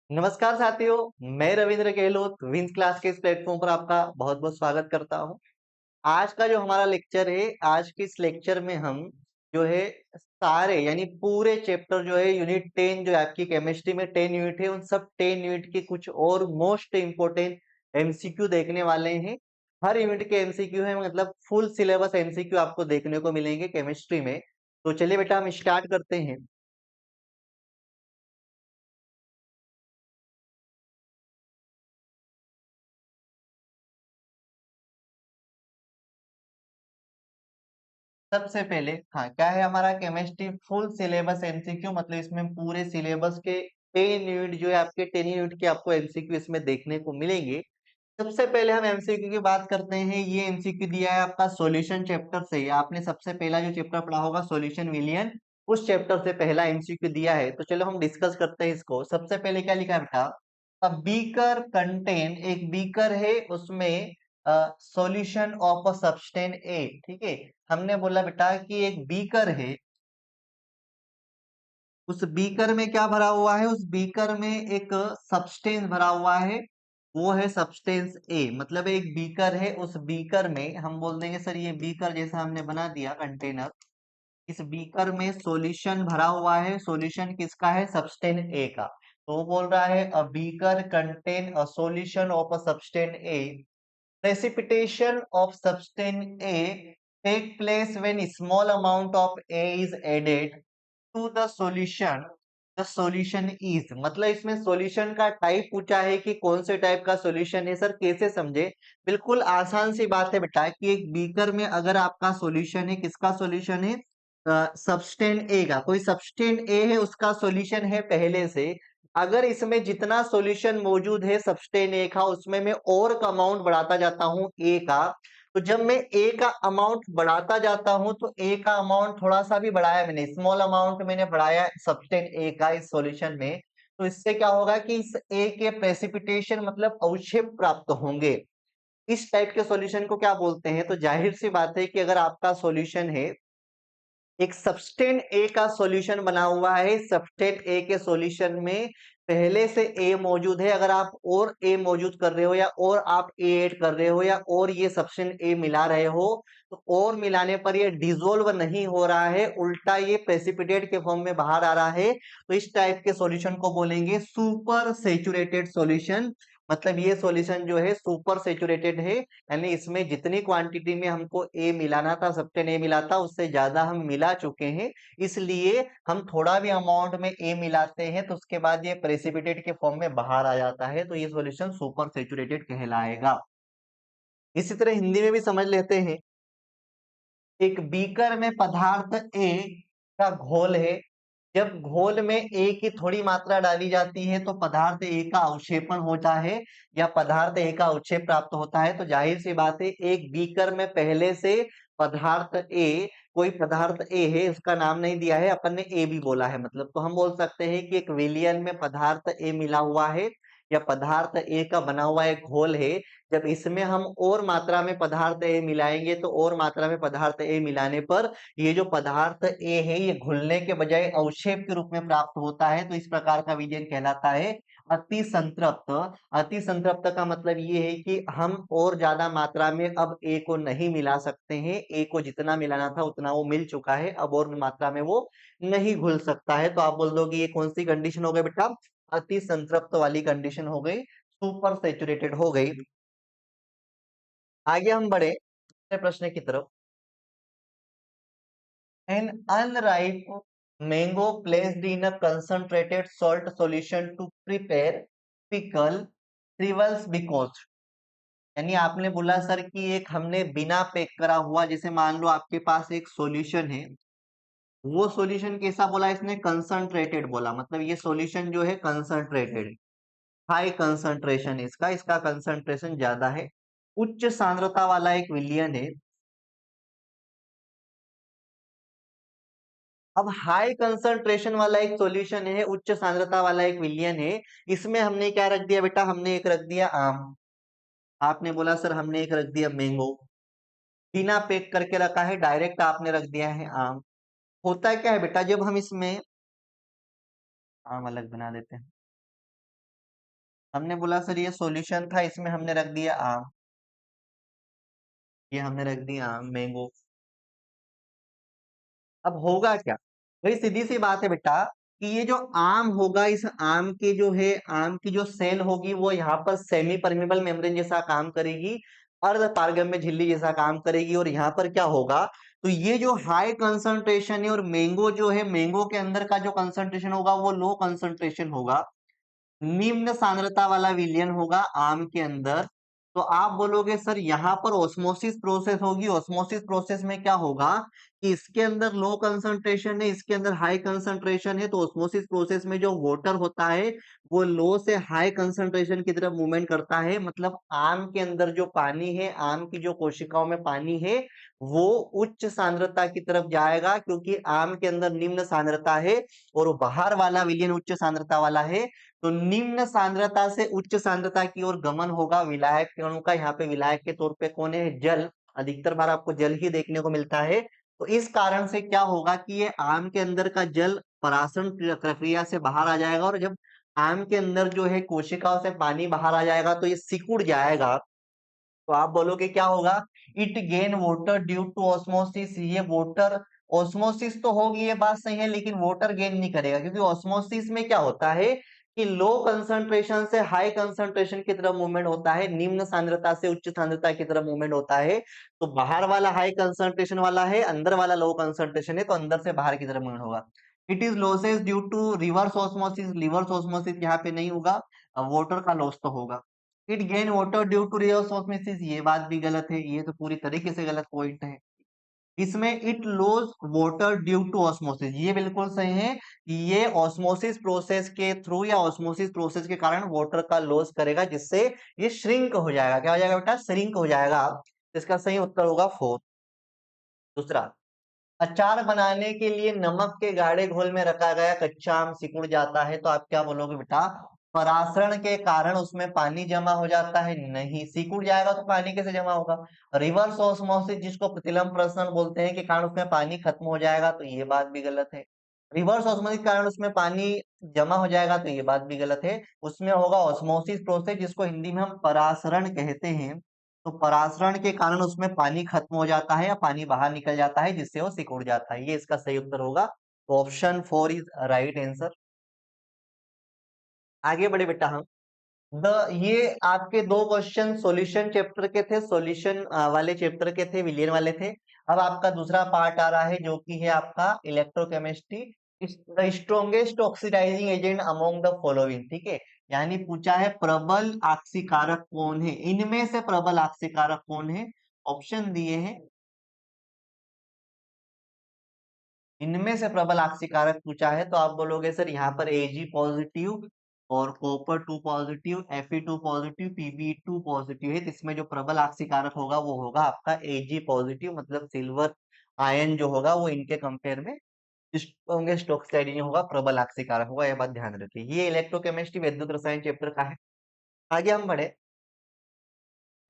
नमस्कार साथियों, मैं रविंद्र गहलोत विंस क्लास के इस प्लेटफॉर्म पर आपका बहुत बहुत स्वागत करता हूं। आज का जो हमारा लेक्चर है, आज के इस लेक्चर में हम जो है सारे यानी पूरे चैप्टर जो है यूनिट 10 जो है आपकी केमिस्ट्री में 10 यूनिट है, उन सब 10 यूनिट के कुछ और मोस्ट इंपोर्टेंट एमसीक्यू देखने वाले हैं। हर यूनिट के एमसीक्यू है, मतलब फुल सिलेबस एमसीक्यू आपको देखने को मिलेंगे केमिस्ट्री में। तो चलिए बेटा, हम स्टार्ट करते हैं। सबसे पहले हाँ, क्या है हमारा केमिस्ट्री फुल सिलेबस एमसीक्यू, मतलब इसमें पूरे सिलेबस के 10 यूनिट जो है आपके 10 यूनिट के आपको एमसीक्यू इसमें देखने को मिलेंगे। सबसे पहले हम एमसीक्यू की बात करते हैं। ये एमसीक्यू दिया है आपका सॉल्यूशन चैप्टर से। आपने सबसे पहला जो चैप्टर पढ़ा होगा सॉल्यूशन विलियन, उस चैप्टर से पहला एमसीक्यू दिया है। तो चलो हम डिस्कस करते हैं इसको। सबसे पहले क्या लिखा है बेटा, अ बीकर कंटेन, एक बीकर है उसमें सॉल्यूशन ऑफ अ सब्सटेंस ए। ठीक है, हमने बोला बेटा कि एक बीकर है, उस बीकर में क्या भरा हुआ है, उस बीकर में एक सब्सटेंस भरा हुआ है, वो है सब्सटेंस ए। मतलब एक बीकर है, उस बीकर में हम बोल देंगे सर ये बीकर जैसा हमने बना दिया कंटेनर। इस बीकर में सॉल्यूशन भरा हुआ है। सॉल्यूशन किसका है, सब्सटेंस ए का। तो वो बोल रहा है a beaker contain a solution of a substance A. Precipitation of substance A take place when small amount of A is added to the solution. The solution is, मतलब इसमें सॉल्यूशन का टाइप पूछा है कि कौन से टाइप का solution है। सर कैसे समझे, बिल्कुल आसान सी बात है बेटा कि एक बीकर में अगर आपका सॉल्यूशन है, किसका सॉल्यूशन है, सब्सटेंस ए का, कोई सब्सटेंस ए है उसका सॉल्यूशन है पहले से। अगर इसमें जितना सॉल्यूशन मौजूद है सब्सटेंस ए का, उसमें मैं और का अमाउंट बढ़ाता जाता हूं ए का। तो जब मैं ए का अमाउंट बढ़ाता जाता हूं तो ए का अमाउंट थोड़ा सा भी बढ़ाया मैंने, स्मॉल अमाउंट मैंने बढ़ाया सब्सटेंस ए का इस सॉल्यूशन में, तो इससे क्या होगा कि इस ए के प्रेसिपिटेशन मतलब अवक्षेप प्राप्त होंगे। इस टाइप के सॉल्यूशन को क्या बोलते हैं, तो जाहिर सी बात है कि अगर आपका सॉल्यूशन है, एक सबस्टेंट ए का सॉल्यूशन बना हुआ है, सबस्टेंट ए के सॉल्यूशन में पहले से ए मौजूद है, अगर आप और ए मौजूद कर रहे हो या और आप ए ऐड कर रहे हो या और ये सबस्टेंट ए मिला रहे हो, तो और मिलाने पर ये डिसोल्व नहीं हो रहा है, उल्टा ये प्रेसिपिटेट के फॉर्म में बाहर आ रहा है, तो इस टाइप के सॉल्यूशन को बोलेंगे सुपर सेचुरेटेड सॉल्यूशन। मतलब ये सॉल्यूशन जो है सुपर सेचुरेटेड है, यानी इसमें जितनी क्वांटिटी में हमको ए मिलाना था, सबटेन ए मिला था, उससे ज्यादा हम मिला चुके हैं। इसलिए हम थोड़ा भी अमाउंट में ए मिलाते हैं तो उसके बाद ये प्रेसिपिटेट के फॉर्म में बाहर आ जाता है, तो ये सॉल्यूशन सुपर सेचुरेटेड कहलाएगा। इसी तरह हिंदी में भी समझ लेते हैं। एक बीकर में पदार्थ ए का घोल है। जब घोल में ए की थोड़ी मात्रा डाली जाती है तो पदार्थ ए का अवक्षेपण होता है या पदार्थ ए का अवक्षेप प्राप्त होता है। तो जाहिर सी बात है एक बीकर में पहले से पदार्थ ए, कोई पदार्थ ए है, उसका नाम नहीं दिया है, अपन ने ए भी बोला है, मतलब तो हम बोल सकते हैं कि एक विलियन में पदार्थ ए मिला हुआ है या पदार्थ ए का बना हुआ एक घोल है। जब इसमें हम और मात्रा में पदार्थ ए मिलाएंगे तो और मात्रा में पदार्थ ए मिलाने पर ये जो पदार्थ ए है ये घुलने के बजाय अवक्षेप के रूप में प्राप्त होता है, तो इस प्रकार का विलयन कहलाता है अति संतृप्त। अति संतृप्त का मतलब ये है कि हम और ज्यादा मात्रा में अब ए को नहीं मिला सकते हैं, ए को जितना मिलाना था उतना वो मिल चुका है, अब और मात्रा में वो नहीं घुल सकता है। तो आप बोल दोगे ये कौन सी कंडीशन हो गई बेटा, अति संतृप्त वाली कंडीशन हो गई, सुपर सेचुरेटेड हो गई। आगे हम बढ़े अगले प्रश्न की तरफ। An unripe mango placed in a concentrated salt solution to prepare pickle shrivels because, यानी आपने बोला सर कि एक हमने बिना पैक करा हुआ, जैसे मान लो आपके पास एक सॉल्यूशन है, वो सॉल्यूशन कैसा बोला इसने, कंसंट्रेटेड बोला, मतलब ये सॉल्यूशन जो है कंसंट्रेटेड, हाई कंसंट्रेशन इसका, इसका कंसंट्रेशन ज्यादा है, उच्च सांद्रता वाला एक विलयन है। अब हाई कंसंट्रेशन वाला एक सॉल्यूशन है, उच्च सांद्रता वाला एक विलयन है, इसमें हमने क्या रख दिया बेटा, हमने एक रख दिया आम। आपने बोला सर हमने एक रख दिया मैंगो, बिना पैक करके रखा है, डायरेक्ट आपने रख दिया है आम। होता क्या है बेटा, जब हम इसमें आम अलग बना देते हैं, हमने बोला सर ये सॉल्यूशन था, इसमें हमने रख दिया आम, ये हमने रख दिया आम मैंगो। अब होगा क्या? भाई सीधी सी बात है बेटा कि ये जो आम होगा, इस आम के जो है, आम की जो सेल होगी वो यहाँ पर सेमी परमेबल मेम्ब्रेन जैसा काम करेगी, अर्ध पारगम्य झिल्ली जैसा काम करेगी। और यहाँ पर क्या होगा, तो ये जो हाई कंसंट्रेशन है, और मैंगो जो है, मैंगो के अंदर का जो कंसंट्रेशन होगा वो लो कंसंट्रेशन होगा, निम्न सांद्रता वाला विलयन होगा आम के अंदर। तो आप बोलोगे सर यहाँ पर ऑस्मोसिस प्रोसेस होगी, ऑस्मोसिस प्रोसेस में क्या होगा कि इसके अंदर लो कंसंट्रेशन है, इसके अंदर हाई कंसंट्रेशन है, तो ऑस्मोसिस प्रोसेस में जो वाटर होता है वो लो से हाई कंसंट्रेशन की तरफ मूवमेंट करता है। मतलब आम के अंदर जो पानी है, आम की जो कोशिकाओं में पानी है, वो उच्च सांद्रता की तरफ जाएगा, क्योंकि आम के अंदर निम्न सांद्रता है और बाहर वाला विलयन उच्च सांद्रता वाला है। तो निम्न सांद्रता से उच्च सांद्रता की ओर गमन होगा विलायक कणों का। यहाँ पे विलायक के तौर पे कौन है? जल। अधिकतर बार आपको जल ही देखने को मिलता है। तो इस कारण से क्या होगा कि ये आम के अंदर का जल परासरण प्रक्रिया से बाहर आ जाएगा, और जब आम के अंदर जो है कोशिकाओं से पानी बाहर आ जाएगा तो ये सिकुड़ जाएगा। तो आप बोलोगे क्या होगा? It gain water due to osmosis. ये वाटर, ऑस्मोसिस तो होगी, ये बात सही है, लेकिन वाटर गेन नहीं करेगा, क्योंकि ऑस्मोसिस में क्या होता है कि लो कंसंट्रेशन से हाई कंसंट्रेशन की तरफ मूवमेंट होता है, निम्न सांद्रता से उच्च सांद्रता की तरफ मूवमेंट होता है। तो बाहर वाला हाई कंसंट्रेशन वाला है, अंदर वाला लो कंसंट्रेशन है, तो अंदर से बाहर की तरफ मूवमेंट होगा। It is losses due to reverse osmosis. Reverse osmosis यहाँ पे नहीं होगा, वाटर का लॉस तो होगा। It gain water due to reverse osmosis, ये बात भी गलत है, ये तो पूरी तरीके से गलत पॉइंट है। इसमें it lose water due to osmosis, ये बिल्कुल सही है कि ये ऑस्मोसिस प्रोसेस के थ्रू या ऑस्मोसिस प्रोसेस के कारण वाटर का लॉस करेगा, जिससे ये श्रिंक हो जाएगा। क्या हो जाएगा बेटा? श्रिंक हो जाएगा। इसका सही उत्तर होगा फोर्थ। दूसरा, अचार बनाने के लिए नमक के गाढ़े घोल में रखा गया कच्चा आम सिकुड़ जाता है, तो आप क्या बोलोगे बेटा? परासरण के कारण उसमें पानी जमा हो जाता है? नहीं, सिकुड़ जाएगा तो पानी कैसे जमा होगा? रिवर्स ऑस्मोसिस, जिसको प्रतिलंब प्रसरण बोलते हैं, के कारण उसमें पानी खत्म हो जाएगा, तो ये बात भी गलत है। रिवर्स ऑस्मोसिस के कारण उसमें पानी जमा हो जाएगा, तो ये बात भी गलत है। उसमें होगा ऑस्मोसिस प्रोसेस, जिसको हिंदी में हम परासरण कहते हैं। तो परासरण के कारण उसमें पानी खत्म हो जाता है या पानी बाहर निकल जाता है, जिससे वो सिकुड़ जाता है। ये इसका सही उत्तर होगा। तो ऑप्शन 4 इज राइट आंसर। आगे बढ़े बेटा हम। द ये आपके दो क्वेश्चन सॉल्यूशन चैप्टर के थे, सॉल्यूशन वाले चैप्टर के थे, विलियन वाले थे। अब आपका दूसरा पार्ट आ रहा है, जो कि है आपका electrochemistry. The strongest oxidising agent among the following, ठीक है। यानी पूछा है प्रबल आक्सीकारक कौन है, इनमें से प्रबल आक्सीकारक कौन है। ऑप्शन दिए हैं, इनमें से प्रबल आक्सीकारक पूछा है, तो आप बोलोगे सर यहाँ पर Ag पॉजिटिव और copper 2 positive, Fe2 positive, Pb2 positive है। तो इसमें जो प्रबल आक्सीकारक होगा वो होगा आपका Ag पॉजिटिव, मतलब सिल्वर आयन जो होगा वो इनके कंपेयर में स्ट्रॉन्गेस्ट ऑक्साइड होगा, प्रबल आक्सीकारक होगा। यह बात ध्यान रखिए। ये इलेक्ट्रोकेमिस्ट्री विद्युत रसायन चैप्टर का है। आगे हम बढ़े।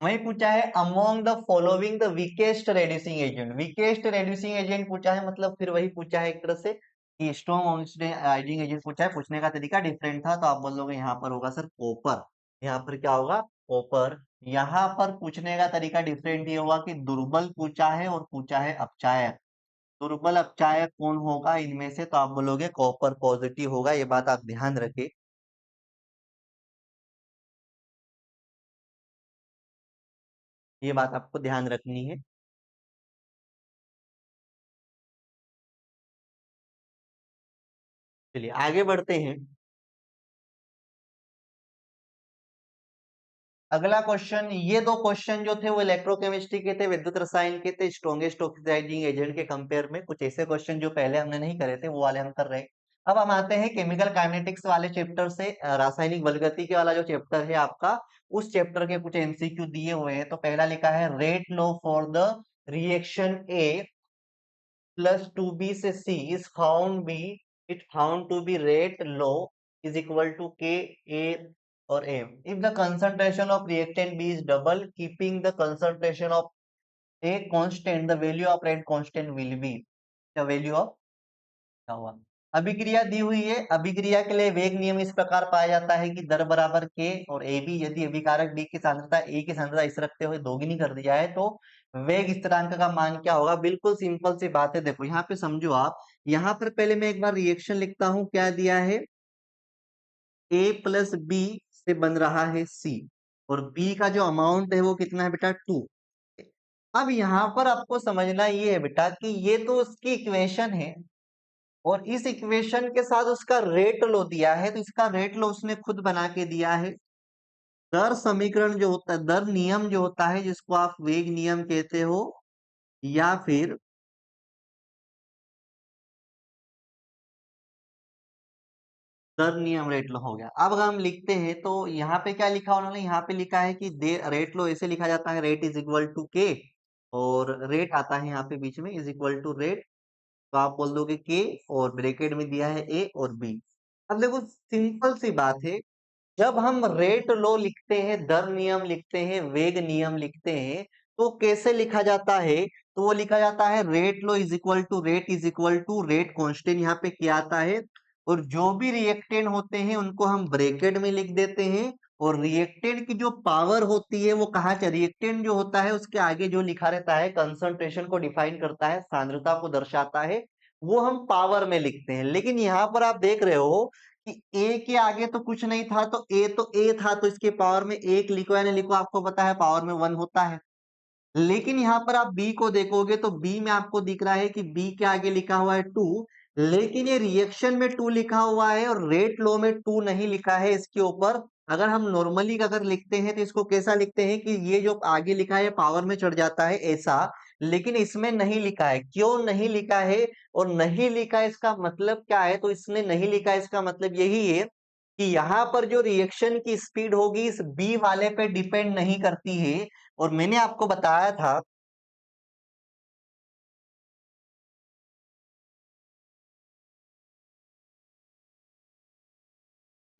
वही पूछा है among the following the weakest reducing agent. Weakest reducing agent पूछा है, मतलब फिर वही पूछा है एक तरह से कि स्ट्रॉन्ग ऑक्सीडाइजिंग एजेंट पूछा है। पूछने का तरीका डिफरेंट था, तो आप बोलोगे यहाँ पर होगा सर कॉपर। यहाँ पर क्या होगा? कॉपर। यहाँ पर पूछने का तरीका डिफरेंट ये होगा कि दुर्बल पूछा है और पूछा है अपचायक। दुर्बल अपचायक कौन होगा इनमें से, तो आप बोलोगे कॉपर पॉजिटिव होगा। ये बात आप ध्यान रखें, ये बात आपको ध्यान रखनी है। चलिए आगे बढ़ते हैं। अगला क्वेश्चन, ये दो क्वेश्चन जो थे वो इलेक्ट्रोकेमिस्ट्री के थे, विद्युत रसायन के थे, स्ट्रॉन्गेस्ट ऑक्सीडाइजिंग एजेंट के कंपेयर में। कुछ ऐसे क्वेश्चन जो पहले हमने नहीं करे थे वो वाले हम कर रहे हैं। अब हम आते हैं केमिकल काइनेटिक्स वाले चैप्टर से, रासायनिक बलगति के वाला जो चैप्टर है आपका, उस चैप्टर के कुछ एमसीक्यू दिए हुए हैं। तो पहला लिखा है rate low for the reaction A plus 2b से c is found be it found to be rate low is equal to k a or m if the concentration of reactant b is double keeping the concentration of a constant, the value of rate constant will be the value of क्या हुआ अभिक्रिया दी हुई है, अभिक्रिया के लिए वेग नियम इस प्रकार पाया जाता है कि दर बराबर के और ए बी, यदि अभिकारक बी की सांद्रता ए की सांद्रता इस रखते हुए दोगुनी कर दी जाए तो वेग स्थिरांक का मान क्या होगा। बिल्कुल सिंपल सी बात है। देखो यहाँ पे समझो आप, यहाँ पर पहले मैं एक बार रिएक्शन लिखता हूं। क्या दिया है, ए प्लस बी से बन रहा है सी, और बी का जो अमाउंट है वो कितना है बेटा, 2। अब यहाँ पर आपको समझना ये है बेटा कि ये तो उसकी इक्वेशन है, और इस इक्वेशन के साथ उसका रेट लो दिया है, तो इसका रेट लो उसने खुद बना के दिया है। दर समीकरण जो होता है, दर नियम जो होता है, जिसको आप वेग नियम कहते हो या फिर दर नियम रेट लो हो गया। अब अगर हम लिखते हैं तो यहाँ पे क्या लिखा उन्होंने, यहाँ पे लिखा है कि दे रेट लो ऐसे लिखा जाता है, रेट इज इक्वल टू के, और रेट आता है यहाँ पे बीच में इज इक्वल टू रेट, तो आप बोल दोगे के, और ब्रैकेट में दिया है ए और बी। अब देखो सिंपल सी बात है, जब हम रेट लो लिखते हैं, दर नियम लिखते हैं, वेग नियम लिखते हैं, तो कैसे लिखा जाता है, तो वो लिखा जाता है rate law is equal to rate constant यहाँ पे क्या आता है, और जो भी रिएक्टेंट होते हैं उनको हम ब्रैकेट में लिख देते हैं, और रिएक्टेंट की जो पावर होती है वो कहाँ से, रिएक्टेंट जो होता है उसके आगे जो लिखा रहता है कंसंट्रेशन को डिफाइन करता है, सांद्रता को दर्शाता है, वो हम पावर में लिखते हैं। लेकिन यहाँ पर आप देख रहे हो कि ए के आगे तो कुछ नहीं था, तो ए था, तो इसके पावर में एक लिखो या नहीं लिखो, आपको पता है पावर में 1 होता है। लेकिन यहाँ पर आप बी को देखोगे तो बी में आपको दिख रहा है कि बी के आगे लिखा हुआ है 2, लेकिन ये रिएक्शन में 2 लिखा हुआ है और रेट लो में 2 नहीं लिखा है इसके ऊपर। अगर हम नॉर्मली अगर लिखते हैं तो इसको कैसा लिखते हैं कि ये जो आगे लिखा है पावर में चढ़ जाता है ऐसा, लेकिन इसमें नहीं लिखा है। क्यों नहीं लिखा है, और नहीं लिखा है इसका मतलब क्या है, तो इसने नहीं लिखा है इसका मतलब यही है कि यहाँ पर जो रिएक्शन की स्पीड होगी इस बी वाले पे डिपेंड नहीं करती है। और मैंने आपको बताया था,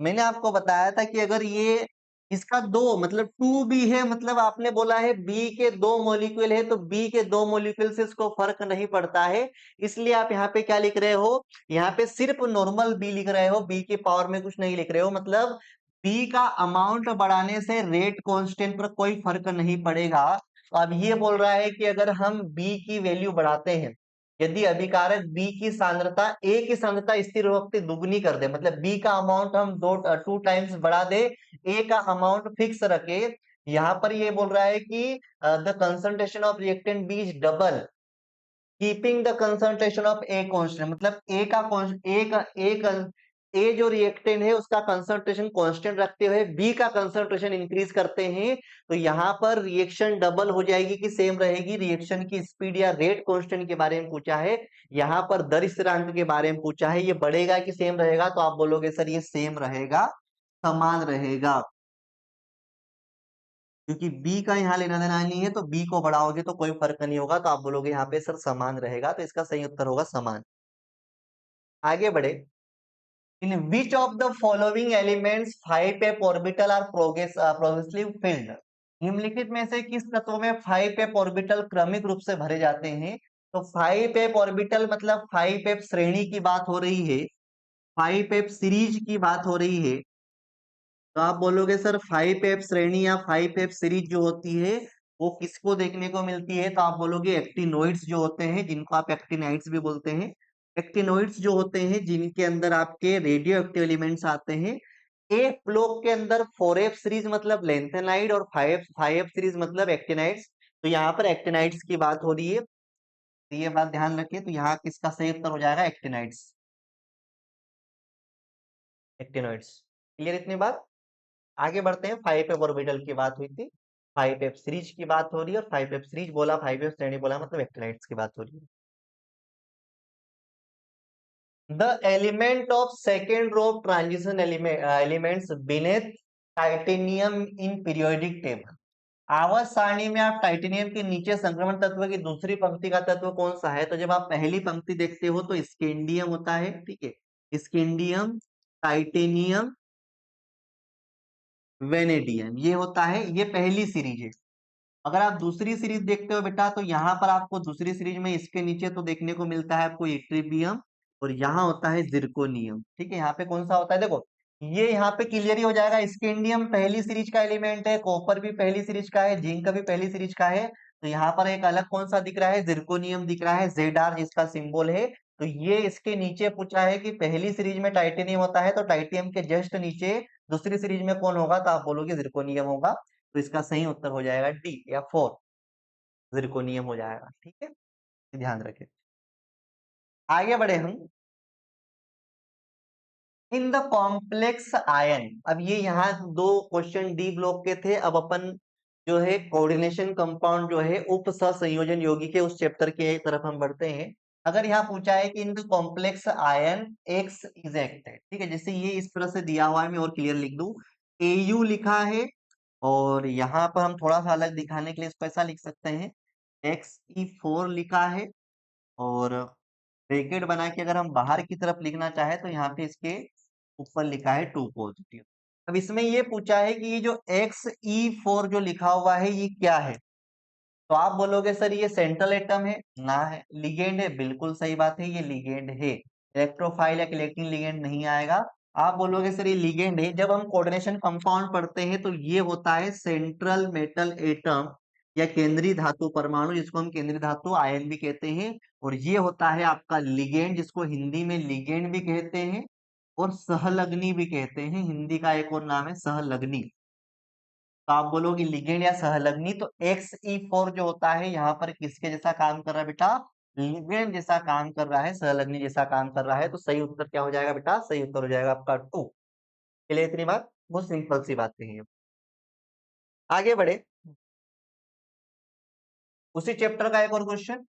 मैंने आपको बताया था कि अगर ये इसका दो मतलब 2b है, मतलब आपने बोला है बी के 2 मॉलिक्यूल है, तो बी के 2 मॉलिक्यूल से इसको फर्क नहीं पड़ता है। इसलिए आप यहाँ पे क्या लिख रहे हो, यहाँ पे सिर्फ नॉर्मल बी लिख रहे हो, बी के पावर में कुछ नहीं लिख रहे हो, मतलब बी का अमाउंट बढ़ाने से रेट कांस्टेंट पर कोई फर्क नहीं पड़ेगा। तो अब ये बोल रहा है कि अगर हम बी की वैल्यू बढ़ाते हैं, यदि अभिकारक बी की सांद्रता ए की सांद्रता स्थिर वक्त दुगनी कर दे, मतलब बी का अमाउंट हम 2 टाइम्स बढ़ा दे, ए का अमाउंट फिक्स रखे। यहाँ पर ये बोल रहा है कि the concentration of reactant B is double keeping the concentration of A constant, मतलब ए जो रिएक्टेंट है उसका कंसंट्रेशन कांस्टेंट रखते हुए बी का कंसंट्रेशन इंक्रीज करते हैं, तो यहाँ पर रिएक्शन डबल हो जाएगी कि सेम रहेगी। रिएक्शन की स्पीड या रेट कांस्टेंट के बारे में पूछा है, यहाँ पर दर स्थिरांक के बारे में पूछा है, ये बढ़ेगा कि सेम रहेगा, तो आप बोलोगे सर ये सेम रहेगा, समान रहेगा, क्योंकि बी का यहाँ लेना देना नहीं है, तो बी को बढ़ाओगे तो कोई फर्क नहीं होगा, तो आप बोलोगे यहाँ पे सर समान रहेगा, तो इसका सही उत्तर होगा समान। आगे बढ़े, in which of the following elements 5p orbital are progressively filled, निम्नलिखित में से किस तत्व में 5p ऑर्बिटल क्रमिक रूप से भरे जाते हैं। तो 5p ऑर्बिटल मतलब 5p श्रेणी की बात हो रही है, 5p सीरीज की बात हो रही है, तो आप बोलोगे सर 5f श्रेणी या 5f सीरीज जो होती है वो किसको देखने को मिलती है, तो आप बोलोगे एक्टिनोइड्स जो होते हैं, जिनको आप एक्टिनाइड्स भी बोलते हैं। एक्टिनोइड्स जो होते हैं जिनके अंदर आपके रेडियो एक्टिव एलिमेंट्स आते हैं। एक ब्लॉक के अंदर 4f सीरीज मतलब लेंथेनाइड, और 5f सीरीज मतलब एक्टिनाइड्स। तो यहाँ पर एक्टिनाइड्स की बात हो रही है, तो ये बात ध्यान रखिए, तो यहाँ किसका सही उत्तर हो जाएगा, एक्टिनाइड्स, एक्टिनोइड्स। क्लियर इतनी बात। आगे बढ़ते हैं, 5f ऑर्बिटल की बात हुई थी, 5f सीरीज की बात हो रही है, और 5f सीरीज बोला 5f श्रेणी बोला मतलब एक्टिनाइड्स की बात हो रही है। The element of second row of transition elements beneath titanium in periodic table, आवर्त सारणी में आप टाइटेनियम के नीचे संक्रमण तत्व की दूसरी पंक्ति का तत्व कौन सा है, तो जब आप पहली पंक्ति देखते हो तो स्कैंडियम होता है, ठीक है, स्कैंडियम, टाइटेनियम, वेनेडियम, ये होता है, ये पहली सीरीज है। अगर आप दूसरी सीरीज देखते हो बेटा, तो यहाँ पर आपको दूसरी सीरीज में इसके नीचे तो देखने को मिलता है आपको इट्रिबियम, और यहाँ होता है जिरकोनियम। ठीक है, यहाँ पे कौन सा होता है देखो, ये यहाँ पे क्लियर ही हो जाएगा। स्कैंडियम पहली सीरीज का एलिमेंट है, कॉपर भी पहली सीरीज का है, जिंक भी पहली सीरीज का है। तो यहाँ पर एक अलग कौन सा दिख रहा है, जिरकोनियम दिख रहा है, Zr जिसका सिंबल है। तो ये इसके नीचे पूछा है कि पहली सीरीज में टाइटेनियम होता है, तो टाइटेनियम के जस्ट नीचे दूसरी सीरीज में कौन होगा, तो आप बोलोगे जिरकोनियम होगा। तो इसका सही उत्तर हो जाएगा डी या 4, जिरकोनियम हो जाएगा। ठीक है, ध्यान रखें। आगे बढ़े हम। इन द कॉम्प्लेक्स आयन, अब ये यहाँ दो क्वेश्चन डी ब्लॉक के थे। अब अपन जो है कोऑर्डिनेशन कंपाउंड जो है उप सहसंयोजन यौगिक के उस चैप्टर के तरफ हम बढ़ते हैं। अगर यहाँ पूछा है कि in the complex ion x is acted, ठीक है, जैसे ये इस तरह से दिया हुआ है, मैं और क्लियर लिख दूं, एयू लिखा है, और यहाँ पर हम थोड़ा सा अलग दिखाने के लिए इसको ऐसा लिख सकते हैं, XE4 लिखा है, और ब्रैकेट बना के अगर हम बाहर की तरफ लिखना चाहे तो यहाँ पे इसके ऊपर लिखा है 2 पॉजिटिव। अब इसमें ये पूछा है कि ये जो XE4 जो लिखा हुआ है ये क्या है, तो आप बोलोगे सर ये सेंट्रल एटम है ना, है लिगेंड है, बिल्कुल सही बात है, ये लिगेंड है। इलेक्ट्रोफाइल या कलेक्टिंग लिगेंड नहीं आएगा। आप बोलोगे सर ये लिगेंड है, जब हम कोऑर्डिनेशन कंपाउंड पढ़ते हैं तो ये होता है सेंट्रल मेटल एटम या केंद्रीय धातु परमाणु, जिसको हम केंद्रीय धातु आयन भी कहते हैं। और ये होता है आपका लिगेंड, जिसको हिंदी में लिगेंड भी कहते हैं और सहलग्नी भी कहते हैं। हिंदी का एक और नाम है सहलग्नी। तो आप बोलोगे लिगेंड या सहलग्नी, तो XE4 जो होता है यहाँ पर किसके जैसा काम कर रहा है बेटा, लिगेंड जैसा काम कर रहा है, सहलग्नी जैसा काम कर रहा है। तो सही उत्तर क्या हो जाएगा बेटा, सही उत्तर हो जाएगा आपका 2। चलिए इतनी बात बहुत सिंपल सी बात है। आगे बढ़े, उसी चैप्टर का एक और question,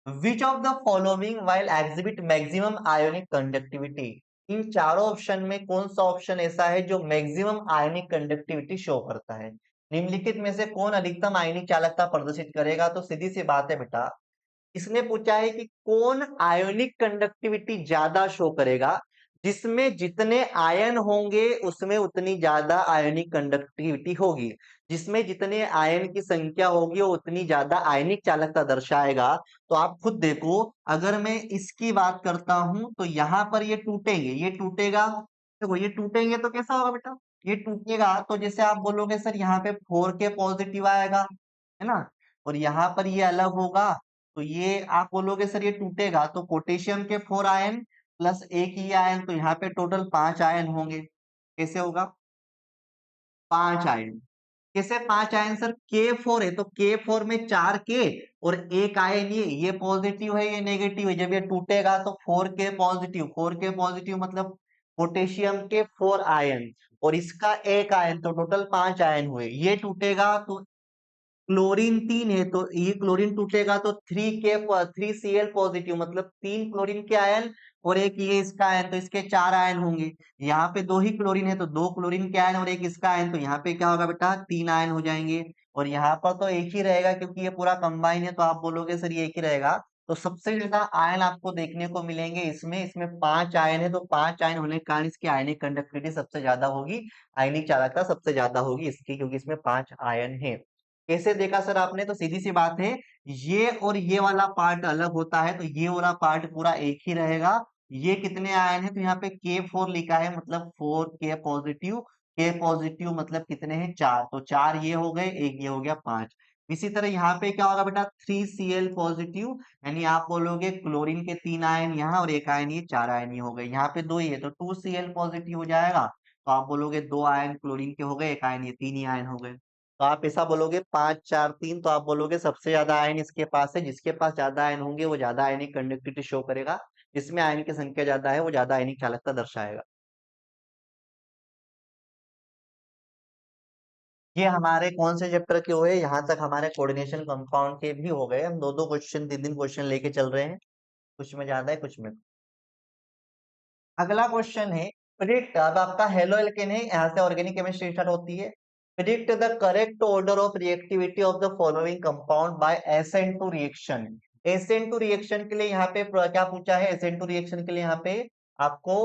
which of the following while exhibit maximum ionic conductivity, इन चारों ऑप्शन में कौन सा ऑप्शन ऐसा है जो मैक्सिमम आयोनिक कंडक्टिविटी शो करता है। निम्नलिखित में से कौन अधिकतम आयनिक चालकता प्रदर्शित करेगा, तो सीधी सी बात है बेटा, इसने पूछा है कि कौन आयोनिक कंडक्टिविटी ज्यादा शो करेगा। जिसमें जितने आयन होंगे उसमें उतनी ज्यादा आयोनिक कंडक्टिविटी होगी, जिसमें जितने आयन की संख्या होगी वो उतनी ज्यादा आयनिक चालकता दर्शाएगा। तो आप खुद देखो, अगर मैं इसकी बात करता हूं तो यहां पर ये टूटेंगे, ये टूटेगा, देखो ये टूटेंगे तो कैसा होगा बेटा, ये टूटेगा तो जैसे आप बोलोगे सर यहाँ पे 4K पॉजिटिव आएगा, है ना, और यहाँ पर ये अलग होगा, तो ये आप बोलोगे सर ये टूटेगा तो पोटेशियम के 4 आयन प्लस एक ही आयन, तो यहाँ पे टोटल 5 आयन होंगे। कैसे होगा, 5 आयन, कैसे 5 आयन सर, K4 है तो K4 में 4K और एक आयन ये पॉजिटिव है ये नेगेटिव है, जब ये टूटेगा तो 4K पॉजिटिव, 4K पॉजिटिव मतलब पोटेशियम के 4 आयन और इसका एक आयन, तो टोटल 5 आयन हुए। ये टूटेगा तो क्लोरीन 3 है तो ये क्लोरीन टूटेगा तो 3Cl पॉजिटिव मतलब 3 क्लोरीन के आयन और एक ये इसका आयन, तो इसके 4 आयन होंगे। यहाँ पे 2 ही क्लोरीन है तो 2 क्लोरीन के आयन और एक इसका आयन, तो यहाँ पे क्या होगा बेटा, 3 आयन हो जाएंगे। और यहाँ पर तो एक ही रहेगा क्योंकि ये पूरा कंबाइन है, तो आप बोलोगे सर ये एक ही रहेगा। तो सबसे ज्यादा आयन आपको देखने को मिलेंगे इसमें, इसमें 5 आयन है, तो 5 आयन होने के कारण इसकी आयनिक कंडक्टिविटी सबसे ज्यादा होगी, आयनिक चालकता सबसे ज्यादा होगी इसकी, क्योंकि इसमें 5 आयन है। कैसे देखा सर आपने, तो सीधी सी बात है, ये और ये वाला पार्ट अलग होता है तो ये वाला पार्ट पूरा एक ही रहेगा। ये कितने आयन है, तो यहाँ पे K4 लिखा है मतलब 4K पॉजिटिव, K पॉजिटिव मतलब कितने हैं, 4, तो 4 ये हो गए, एक ये हो गया 5। इसी तरह यहाँ पे क्या होगा बेटा, 3Cl पॉजिटिव, यानी आप बोलोगे क्लोरीन के 3 आयन यहाँ और एक आयन ये, 4 आयन ये हो गए। यहाँ पे 2 ही है तो 2Cl पॉजिटिव हो जाएगा, तो आप बोलोगे 2 आयन क्लोरीन के हो गए, एक आयन ये, 3 ही आयन हो गए। तो आप ऐसा बोलोगे 5 4 3, तो आप बोलोगे सबसे ज्यादा आयन इसके पास है, जिसके पास ज्यादा आयन होंगे वो ज्यादा आयनिक कंडक्टिविटी शो करेगा, जिसमें आयन की संख्या ज्यादा है वो ज्यादा आयनिक चालकता दर्शाएगा। ये हमारे कौन से चैप्टर के हुए, यहाँ तक हमारे कोऑर्डिनेशन कंपाउंड के भी हो गए। हम दो दो क्वेश्चन, तीन तीन क्वेश्चन लेके चल रहे हैं, कुछ में ज्यादा है कुछ में। अगला क्वेश्चन है, प्रिडिक्ट, अब आपका हेलो एल्केन है, यहाँ से ऑर्गेनिक केमिस्ट्री स्टार्ट होती है। Predict the correct order of reactivity of the following compound bye SN2 reaction. SN2 reaction के लिए यहाँ पे क्या पूछा है, SN2 रिएक्शन के लिए यहाँ पे आपको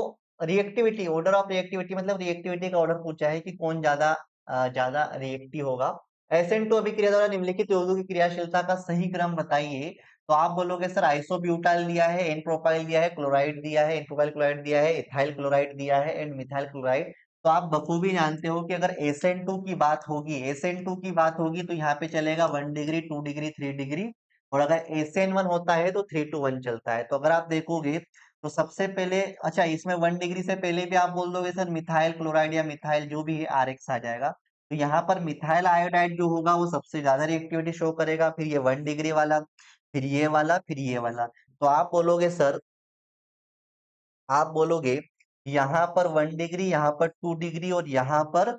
रिएक्टिविटी, ऑर्डर ऑफ रिएक्टिविटी मतलब रिएक्टिविटी का ऑर्डर पूछा है कि कौन ज्यादा ज्यादा रिएक्टिव होगा। SN2 अभिक्रिया द्वारा निम्नलिखित यौगिकों की क्रियाशीलता का सही क्रम बताइए। तो आप बोलोगे सर आइसोब्यूटाइल दिया है, एन प्रोपाइल दिया है, क्लोराइड दिया है, एन प्रोपाइल क्लोराइड दिया है, इथाइल क्लोराइड दिया है एंड मिथाइल क्लोराइड। तो आप बखूबी जानते हो कि अगर SN2 की बात होगी, SN2 की बात होगी तो यहाँ पे चलेगा 1 डिग्री, 2 डिग्री, 3 डिग्री। और अगर SN1 होता है तो 3 to 1 चलता है। तो अगर आप देखोगे तो सबसे पहले, अच्छा इसमें 1 डिग्री से पहले भी आप बोल दोगे सर मिथाइल क्लोराइड या मिथाइल जो भी है RX आ जाएगा। तो यहाँ पर मिथाइल आयोडाइड जो होगा वो सबसे ज्यादा रिएक्टिविटी शो करेगा, फिर ये 1 डिग्री वाला, फिर ये वाला, फिर ये वाला। तो आप बोलोगे सर, आप बोलोगे यहाँ पर 1 डिग्री, यहाँ पर 2 डिग्री और यहाँ पर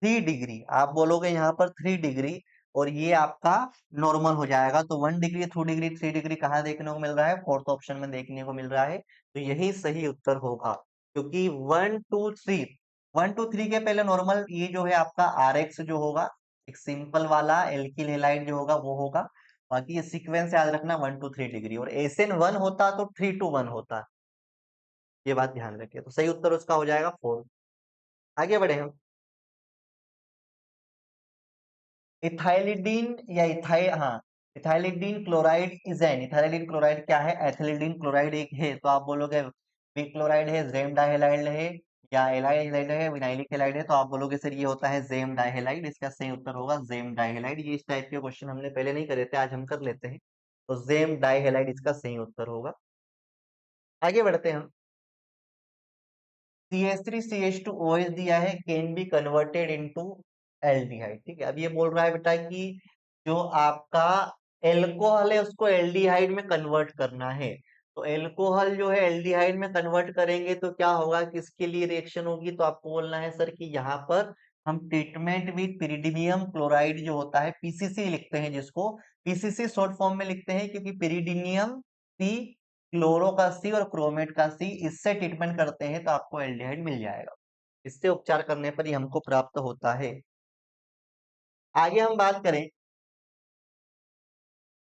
3 डिग्री। आप बोलोगे यहाँ पर 3 डिग्री और ये आपका नॉर्मल हो जाएगा। तो 1 डिग्री, 2 डिग्री, 3 डिग्री कहाँ देखने को मिल रहा है? फोर्थ ऑप्शन में देखने को मिल रहा है। तो यही सही उत्तर होगा, क्योंकि 1 2 3 के पहले नॉर्मल ये जो है आपका RX जो होगा, एक सिंपल वाला एल्किल हैलाइड जो होगा वो होगा। बाकी ये सीक्वेंस याद रखना 1 to 3 डिग्री, और SN1 होता तो 3 to 1 होता, ये बात ध्यान रखिए। तो सही उत्तर उसका हो जाएगा 4। आगे बढ़े हम। इथाइलिडीन या इथाइल, हाँ, ethylidene chloride is an, ethylidene chloride क्या है? एथिलिडीन क्लोराइड एक है। तो आप बोलोगे वीक क्लोराइड है, जेम डाइहेलाइड है, या एलाइल हैलाइड है, विनाइलिक हैलाइड है। तो आप बोलोगे सर ये होता है जेम डाइहेलाइड। इसका सही उत्तर होगा जेम डाइहेलाइड। ये इस टाइप के क्वेश्चन हमने पहले नहीं करे थे, आज हम कर लेते हैं। तो जेम डाइहेलाइड इसका सही उत्तर होगा। आगे बढ़ते हैं हम। CH3CH2OH दिया है, can be converted into aldehyde. ठीक है, अब ये बोल रहा है बेटा कि जो आपका एल्कोहल है उसको एल्डिहाइड में कन्वर्ट करना है। तो एल्कोहल जो है एल्डिहाइड में कन्वर्ट करेंगे तो क्या होगा, किसके लिए रिएक्शन होगी? तो आपको बोलना है सर कि यहाँ पर हम ट्रीटमेंट विद पिरिडिनियम क्लोराइड जो होता है, PCC लिखते हैं जिसको, PCC शॉर्ट फॉर्म में लिखते हैं, क्योंकि पिरिडिनियम सी, क्लोरो का सी और क्रोमेट का सी, इससे ट्रीटमेंट करते हैं तो आपको एल्डिहाइड मिल जाएगा। इससे उपचार करने पर ही हमको प्राप्त होता है। आगे हम बात करें,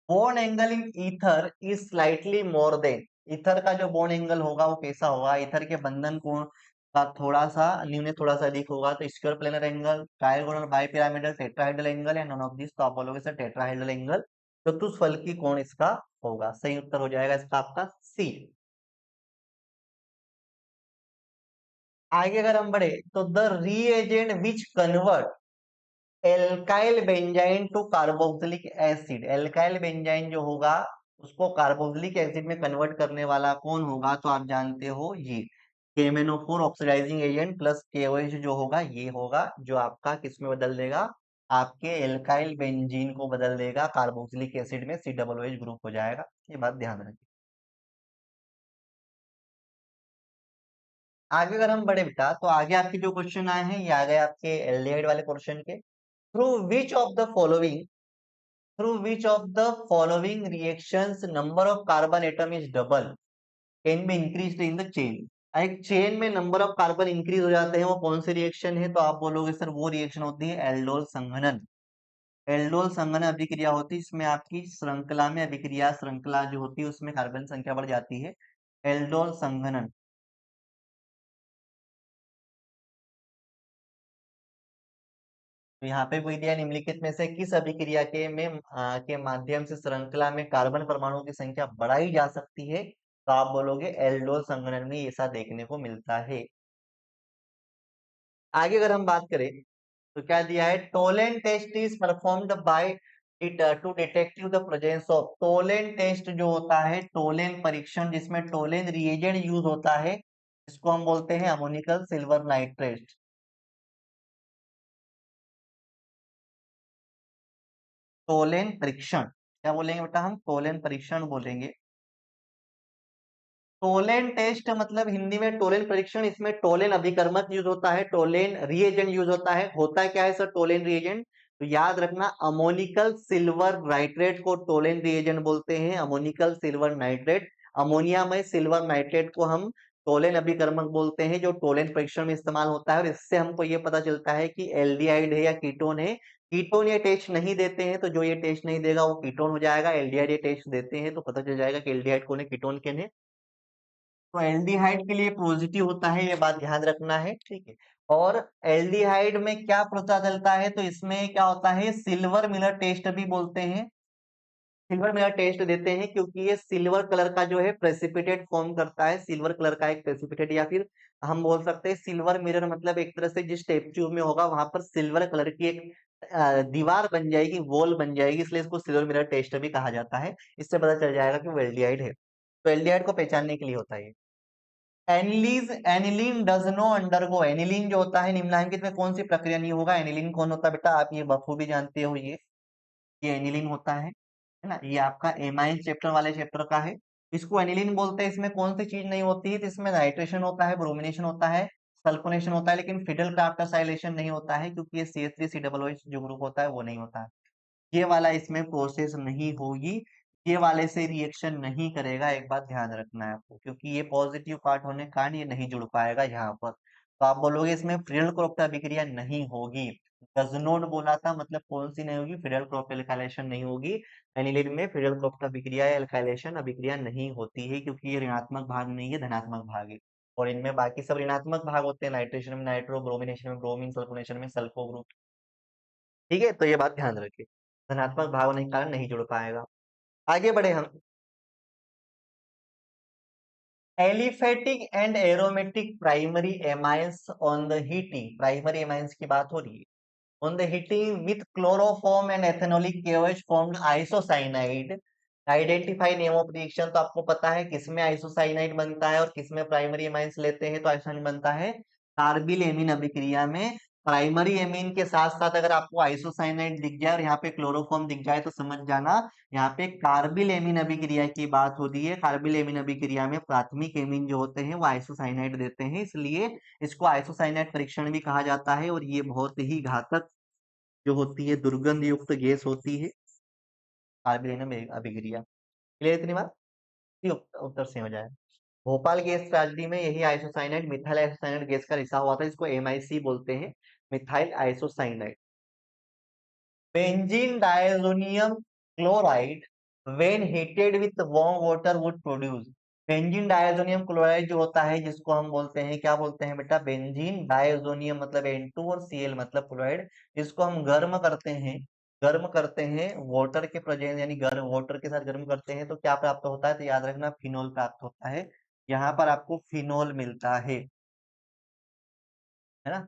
bond angle in ether is slightly more than. Ether का जो बॉन्ड एंगल होगा वो कैसा होगा? ईथर के बंधन कोण का थोड़ा सा न्यून, थोड़ा सा अधिक होगा। तो square planar angle, trigonal, bipyramidal, tetrahedral angle, या नॉन ऑफ दिस। तो आप बोलोगे सर टेट्राहेड्रल एंगल। चतुष्फलकी कोण इसका होगा। सही उत्तर हो जाएगा इसका आपका सी। आगे अगर हम बढ़े तो the reagent which convert alkyl benzene to carboxylic acid, alkyl benzene जो होगा उसको कार्बोक्सिलिक एसिड में कन्वर्ट करने वाला कौन होगा? तो आप जानते हो ये KMnO4 oxidising agent plus KOH जो होगा ये होगा, जो आपका किस में बदल देगा? आपके एल्काइल बेंजीन को बदल देगा कार्बोक्सिलिक एसिड में, COOH ग्रुप हो जाएगा। ये बात ध्यान रखिए। आगे अगर हम बढ़े बेटा तो आगे आपके जो क्वेश्चन आए हैं ये आ गए आपके एल्डिहाइड वाले क्वेश्चन के। Through which of the following, through which of the following reactions number of carbon atom is double can be increase in the chain. एक चेन में नंबर ऑफ कार्बन इंक्रीज हो जाते हैं, वो कौन से रिएक्शन है? तो आप बोलोगे सर वो रिएक्शन होती है एल्डोल संघनन। एल्डोल संघनन अभिक्रिया होती है, इसमें आपकी श्रृंखला में अभिक्रिया श्रृंखला जो होती है उसमें कार्बन संख्या बढ़ जाती है, एल्डोल संघनन। तो यहाँ पे वही दिया, निम्नलिखित में से किस अभिक्रिया के माध्यम से श्रृंखला में कार्बन परमाणुओं की संख्या बढ़ाई जा सकती है? तो आप बोलोगे एल्डोल संघनन में ऐसा देखने को मिलता है। आगे अगर हम बात करें तो क्या दिया है? Tollen test is performed by it to detective the presence of. Tollen test जो होता है, टोलेन परीक्षण जिसमें टोलेन रिएजेंट यूज होता है, इसको हम बोलते हैं अमोनिकल सिल्वर नाइट्रेट। टोलेन परीक्षण क्या बोलेंगे बेटा? हम टोलेन परीक्षण बोलेंगे। टोलेन टेस्ट मतलब हिंदी में टोलेन परीक्षण, इसमें टोलेन अभिकर्मक यूज होता है, टोलेन रिएजेंट यूज होता है। होता क्या है सर टोलेन रिएजेंट? तो याद रखना अमोनिकल सिल्वर नाइट्रेट को टोलेन रिएजेंट बोलते हैं, अमोनिकल सिल्वर नाइट्रेट। अमोनिया में सिल्वर नाइट्रेट को हम टोलेन अभिकर्मक बोलते हैं, जो टोलेन परीक्षण में इस्तेमाल होता है। और इससे हमको ये पता चलता है कि एल्डिहाइड है या कीटोन है। कीटोन ये टेस्ट नहीं देते हैं तो जो ये टेस्ट नहीं देगा वो कीटोन हो जाएगा। एल्डिहाइड ये टेस्ट देते हैं तो पता चल जाएगा कि एल्डिहाइड कौन है, कीटोन कौन है। तो एल्डिहाइड के लिए पॉजिटिव होता है, ये बात ध्यान रखना है, ठीक है। और एल्डिहाइड में क्या पता चलता है? तो इसमें क्या होता है, सिल्वर मिलर टेस्ट भी बोलते हैं। सिल्वर मिरर टेस्ट देते हैं क्योंकि ये सिल्वर कलर का जो है प्रेसिपिटेट फॉर्म करता है, सिल्वर कलर का एक प्रेसिपिटेट, या फिर हम बोल सकते हैं सिल्वर मिरर मतलब एक तरह से जिस टेस्ट ट्यूब में होगा वहां पर सिल्वर कलर की एक दीवार बन जाएगी, वॉल बन जाएगी, इसलिए इसको सिल्वर मिरर टेस्ट भी कहा जाता है। इससे पता चल जाएगा कि वो एल्डिहाइड है। तो एल्डिहाइड को पहचानने के लिए होता है। Anilines aniline does no undergo, aniline जो होता है निम्नलिखित में कौन सी प्रक्रिया नहीं होगा? एनिलीन कौन होता है बेटा? आप ये बखूबी जानते हो, ये एनिलीन होता है ना? ये आपका एमाइन चैप्टर वाले चैप्टर का है। इसको एनिलीन बोलते हैं। इसमें कौन सी चीज नहीं होती है? तो इसमें नाइट्रेशन होता है, ब्रोमिनेशन होता है, सल्फोनेशन होता है, लेकिन फिडल क्राफ्टसाइलेशन नहीं होता है क्योंकि ये CH3COOH जो ग्रुप होता है वो नहीं होता है। ये वाला इसमें प्रोसेस नहीं होगी, ये वाले से रिएक्शन नहीं करेगा, एक बात ध्यान रखना है आपको, क्योंकि ये पॉजिटिव पार्ट होने के कारण ये नहीं जुड़ पाएगा यहाँ पर। तो आप बोलोगे इसमें फ्रीडल क्रॉप अभिक्रिया नहीं होगी। डज नॉट बोला था, मतलब कौन सी नहीं होगी? फ्रीडल क्रॉप एल्काइलेशन नहीं होगी। एनिलीन में फ्रीडल क्रॉप अभिक्रिया या एल्काइलेशन अभिक्रिया नहीं होती है क्योंकि ये ऋणात्मक भाग नहीं है, धनात्मक भाग है। और इनमें बाकी सब ऋणात्मक भाग होते हैं, नाइट्रेशन में नाइट्रो, ब्रोमिनेशन में ब्रोमीन, सल्फोनेशन में सल्फो ग्रुप। ठीक है, तो ये बात ध्यान रखिए, धनात्मक भाव होने के कारण नहीं जुड़ पाएगा। आगे बढ़े हम। Aliphatic and aromatic primary amines on the heating, primary amines की बात हो रही है। On the heating with chloroform and एथेनोलिक KOH formed isocyanide, identify name of reaction. तो आपको पता है किसमें आइसोसाइनाइड बनता है और किसमें प्राइमरी एमाइंस लेते हैं? तो आइसोसाइनाइड बनता है कार्बिल एमीन अभिक्रिया में। प्राइमरी एमीन के साथ साथ अगर आपको आइसोसाइनाइड दिख जाए और यहाँ पे क्लोरोफॉर्म दिख जाए तो समझ जाना यहाँ पे कार्बिल एमीन अभिक्रिया की बात होती है। कार्बिल एमीन अभिक्रिया में प्राथमिक एमीन जो होते हैं वो आइसोसाइनाइड देते हैं, इसलिए इसको आइसोसाइनाइड परीक्षण भी कहा जाता है। और ये बहुत ही घातक जो होती है, दुर्गंध युक्त गैस होती है कार्बिल एमीन अभिक्रिया। क्लियर इतनी बात? ये उत्तर से हो जाए। भोपाल गैस ट्रेजेडी में यही आइसोसाइनाइड मिथाइल आइसोसाइनाइड गैस का रिसाव हुआ था, इसको MIC बोलते हैं, methyl isocyanide. Benzene diazonium chloride when heated with warm water would produce. Benzene diazonium chloride जो होता है जिसको हम बोलते हैं, क्या बोलते हैं बेटा? बेंजीन डायजोनियम मतलब N2 और Cl मतलब क्लोराइड, जिसको हम गर्म करते हैं, गर्म करते हैं वाटर के प्रेजेंस, यानी गर्म वाटर के साथ गर्म करते हैं तो क्या प्राप्त होता है? तो याद रखना फिनोल प्राप्त होता है। यहाँ पर आपको फिनोल मिलता है ना?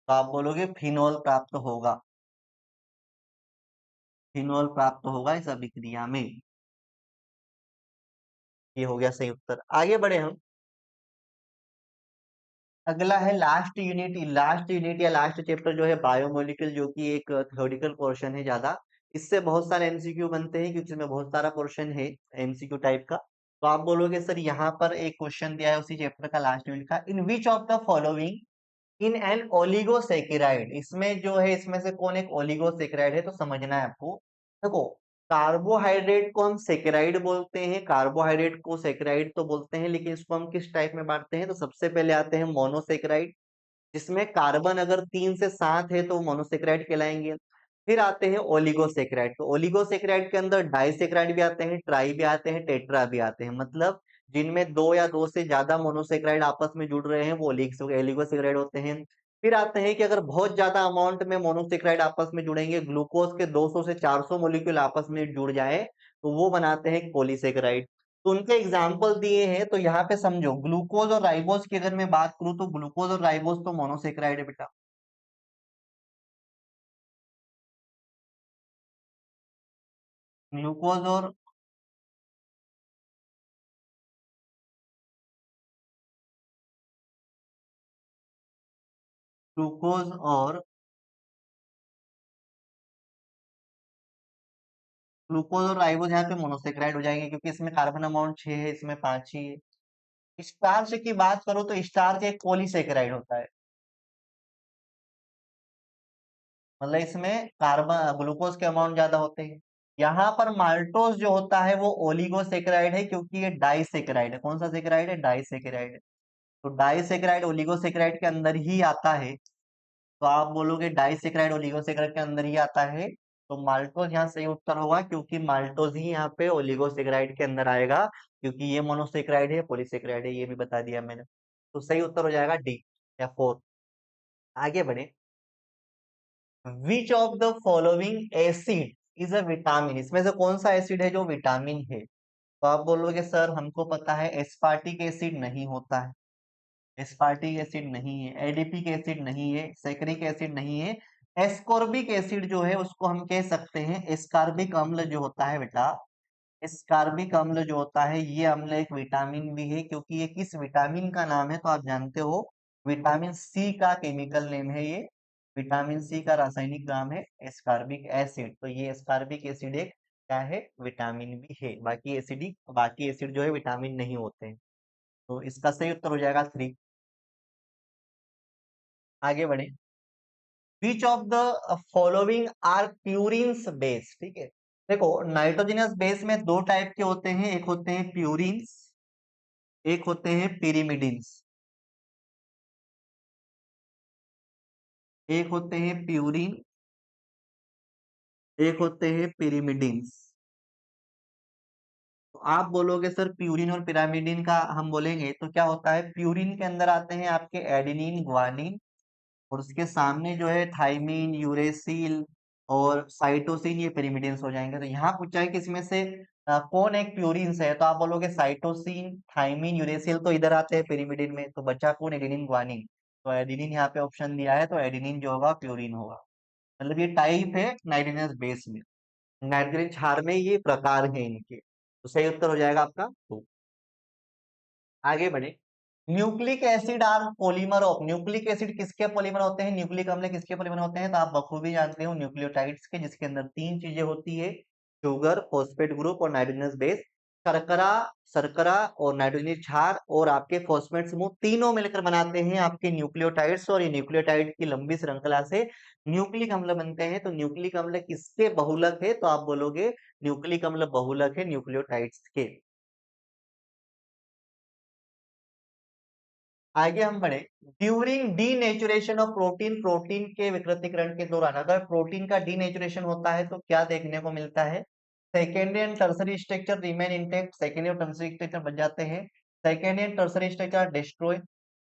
तो आप बोलोगे फिनोल प्राप्त होगा, फिनोल प्राप्त होगा इस अभिक्रिया में। ये हो गया सही उत्तर। आगे बढ़े हम। अगला है लास्ट यूनिट या लास्ट चैप्टर जो है बायोमोलिक्यूल, जो कि एक थ्योरेटिकल पोर्शन है ज्यादा। इससे बहुत सारे MCQ बनते हैं क्योंकि इसमें बहुत सारा पोर्शन है MCQ टाइप का। तो आप बोलोगे सर यहाँ पर एक क्वेश्चन दिया है उसी चैप्टर का, लास्ट यूनिट का, in which of the following in an oligosaccharide, इसमें जो है इसमें से कौन एक ओलिगोसेकेराइड है? तो समझना है आपको। देखो, कार्बोहाइड्रेट को हम सेकेराइड बोलते हैं, कार्बोहाइड्रेट को सेकेराइड तो बोलते हैं, लेकिन इसको हम किस टाइप में बांटते हैं? तो सबसे पहले आते हैं मोनोसेकेराइड, जिसमें कार्बन अगर 3 से 7 है तो मोनोसेकेराइड कहलाएंगे। फिर आते हैं ओलिगोसेकेराइड, तो ओलिगोसेकेराइड के अंदर डाइसेकेराइड भी आते हैं, ट्राई भी आते हैं, टेट्रा भी आते हैं, मतलब जिनमें 2 या 2 से ज्यादा मोनोसेकेराइड आपस में जुड़ रहे हैं वो ओलिगोसेकेराइड होते हैं। फिर आते हैं कि अगर बहुत ज्यादा अमाउंट में मोनोसेकेराइड आपस में जुड़ेंगे, ग्लूकोज के 200 से 400 मोलिक्यूल आपस में जुड़ जाए तो वो बनाते हैं पॉलीसेकेराइड। तो उनके एग्जाम्पल दिए हैं, तो यहाँ पे समझो ग्लूकोज और राइबोज की अगर मैं बात करूं तो ग्लूकोज और राइबोज तो मोनोसेकेराइड है बेटा। ग्लूकोज और ग्लूकोज और ग्लूकोज और राइबोज यहाँ पे मोनोसेकेराइड हो जाएंगे क्योंकि इसमें कार्बन अमाउंट 6 है, इसमें 5 ही है। स्टार्च की बात करो तो स्टार्च एक पॉलीसेकेराइड होता है, मतलब इसमें कार्बन ग्लूकोज के अमाउंट ज्यादा होते हैं। यहाँ पर माल्टोज जो होता है वो ओलिगोसेकेराइड है क्योंकि ये डाइसेकेराइड है। कौन सा सेकेराइड है? डाइसेकेराइड है। तो डाइसेकेराइड ओलिगोसेकेराइड के अंदर ही आता है। तो आप बोलोगे डाइसेकेराइड ओलिगोसेकेराइड के अंदर ही आता है, तो माल्टोज यहाँ सही उत्तर होगा क्योंकि माल्टोज ही यहाँ पे ओलिगोसेकेराइड के अंदर आएगा, क्योंकि ये मोनोसेकेराइड है, पॉलीसेकेराइड है, ये भी बता दिया मैंने। तो सही उत्तर हो जाएगा डी या 4। आगे बढ़े। Which of the following acid is a vitamin, इसमें से कौन सा एसिड है जो विटामिन है? तो आप बोलोगे सर हमको पता है एस्पार्टिक एसिड नहीं होता है, एस्पार्टिक एसिड नहीं है, एडिपिक एसिड नहीं है, सैकरिक एसिड नहीं है। एस्कॉर्बिक एसिड जो है उसको हम कह सकते हैं एस्कार्बिक अम्ल जो होता है बेटा, एस्कार्बिक अम्ल जो होता है ये अम्ल एक विटामिन भी है, क्योंकि ये किस विटामिन का नाम है तो आप जानते हो, विटामिन सी का केमिकल नेम है ये, विटामिन सी का रासायनिक नाम है एस्कार्बिक एसिड। तो ये एस्कार्बिक एसिड एक क्या है, विटामिन भी है। बाकी एसिड जो है विटामिन नहीं होते हैं। तो इसका सही उत्तर हो जाएगा 3। आगे बढ़े। Which of the following are purines base, ठीक है। देखो नाइट्रोजनस बेस में दो टाइप के होते हैं, एक होते हैं प्यूरिन्स, एक होते हैं पिरिमिडिन्स। एक होते हैं प्यूरिन, एक होते हैं पिरिमिडिन्स। तो आप बोलोगे सर प्यूरिन और पिरामिडिन का हम बोलेंगे तो क्या होता है, प्यूरिन के अंदर आते हैं आपके एडेनिन ग्वानिन, और उसके सामने जो है थाइमिन यूरेसिल और साइटोसिन, ये पिरिमिडिन्स हो जाएंगे। तो यहाँ पूछा है कि इसमें से कौन एक प्यूरिन्स है, तो आप बोलोगे साइटोसिन थाइमिन यूरेसिल तो इधर आते हैं पिरिमिडिन में, तो बचा कौन, एडेनिन ग्वानिन। तो एडेनिन यहाँ पे ऑप्शन दिया है, तो एडेनिन जो होगा प्यूरिन होगा। मतलब ये टाइप है नाइट्रोजनस बेस में, नाइट्रोजन क्षार में ये प्रकार है इनके। तो सही उत्तर हो जाएगा आपका 2। आगे बढ़े। Nucleic acid are polymer of, nucleic acid किसके पॉलीमर होते हैं, न्यूक्लिक अम्ल किसके पॉलीमर होते हैं, तो आप बखूबी जानते हो न्यूक्लियोटाइड्स के, जिसके अंदर तीन चीजें होती है, शुगर, फॉस्फेट ग्रुप और नाइट्रोजनस बेस। शर्करा, शर्करा और नाइट्रोजन क्षार और आपके फॉस्फेट समूह तीनों मिलकर बनाते हैं आपके न्यूक्लियोटाइड्स, और ये न्यूक्लियोटाइड की लंबी श्रृंखला से न्यूक्लिक अम्ल बनते हैं। तो न्यूक्लिक अम्ल किसके बहुलक है, तो आप बोलोगे न्यूक्लिक अम्ल बहुलक है न्यूक्लियोटाइड्स के। आगे हम बढ़े। During denaturation of protein, protein के विकृतीकरण के दौरान अगर प्रोटीन का डीनेचुरेशन होता है तो क्या देखने को मिलता है, secondary and tertiary structure remain intact, secondary और टर्सरी स्ट्रक्चर बच जाते हैं, secondary and tertiary structure destroy,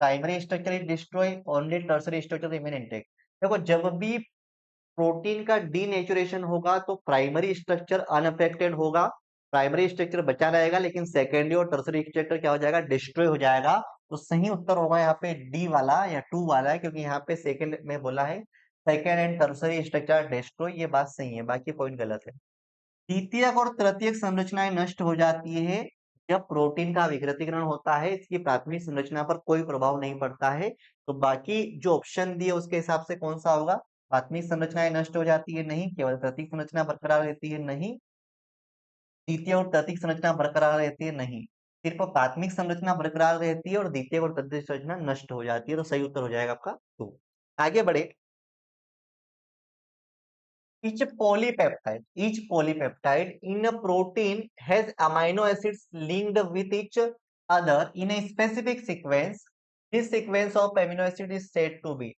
primary structure is destroy, only tertiary structure remain intact. देखो जब भी प्रोटीन का डीनेचुरेशन होगा तो प्राइमरी स्ट्रक्चर अनअफेक्टेड होगा, प्राइमरी स्ट्रक्चर बचा रहेगा, लेकिन सेकेंडरी और टर्सरी स्ट्रक्चर क्या हो जाएगा, डिस्ट्रॉय हो जाएगा। तो सही उत्तर होगा यहाँ पे डी वाला या 2 वाला है, क्योंकि यहाँ पे सेकेंड में बोला है second and tertiary structure destroy, ये बात सही है, बाकी पॉइंट गलत है। द्वितीयक और तृतीयक संरचनाएं नष्ट हो जाती है जब प्रोटीन का विकृतीकरण होता है, इसकी प्राथमिक संरचना पर कोई प्रभाव नहीं पड़ता है। तो बाकी जो ऑप्शन दिए उसके हिसाब से कौन सा होगा, प्राथमिक संरचनाएं नष्ट हो जाती है नहीं, केवल तृतीयक संरचना बरकरार रहती है नहीं, द्वितीय और तृतीयक संरचना बरकरार रहती है नहीं, सिर्फ प्राथमिक संरचना बरकरार रहती है और द्वितीय और तृतीयक संरचना नष्ट हो जाती है। तो सही उत्तर हो जाएगा आपका 2। आगे बढ़े। each polypeptide in a protein has amino acids linked with each other in a specific sequence. This sequence of amino acid is said to be,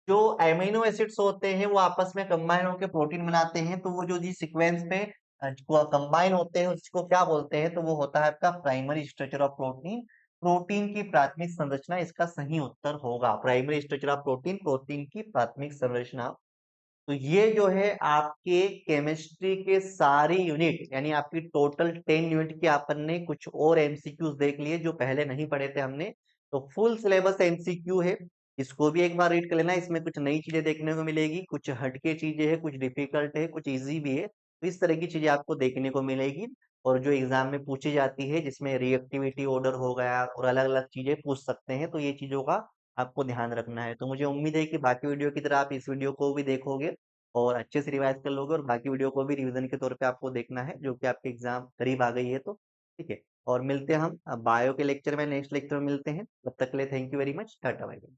जो एमिनो एसिड्स होते हैं वो आपस में कंबाइन होकर प्रोटीन बनाते हैं, तो वो जो जी सीक्वेंस पे कंबाइन होते हैं उसको क्या बोलते हैं, तो वो होता है आपका primary structure of protein. Protein की प्राथमिक संरचना इसका सही उत्तर होगा, primary structure of protein, protein की प्राथमिक संरचना। तो ये जो है आपके केमिस्ट्री के सारी यूनिट, यानी आपकी टोटल 10 यूनिट की अपन ने कुछ और एमसीक्यूज देख लिए जो पहले नहीं पढ़े थे हमने। तो फुल सिलेबस एमसीक्यू है, इसको भी एक बार रीड कर लेना, इसमें कुछ नई चीजें देखने को मिलेगी, कुछ हटके चीजें हैं, कुछ डिफिकल्ट है, कुछ इजी भी है, तो इस तरह की चीजें आपको देखने को मिलेगी। और जो एग्जाम में पूछी जाती है जिसमें रिएक्टिविटी ऑर्डर हो गया और अलग अलग चीजें पूछ सकते हैं, तो ये चीजों का आपको ध्यान रखना है। तो मुझे उम्मीद है कि बाकी वीडियो की तरह आप इस वीडियो को भी देखोगे और अच्छे से रिवाइज कर लोगे, और बाकी वीडियो को भी रिवीजन के तौर पे आपको देखना है, जो कि आपके एग्जाम करीब आ गई है। तो ठीक है, और मिलते हैं हम बायो के लेक्चर में, नेक्स्ट लेक्चर में मिलते हैं। तब तक के लिए thank you very much, tata bye bye.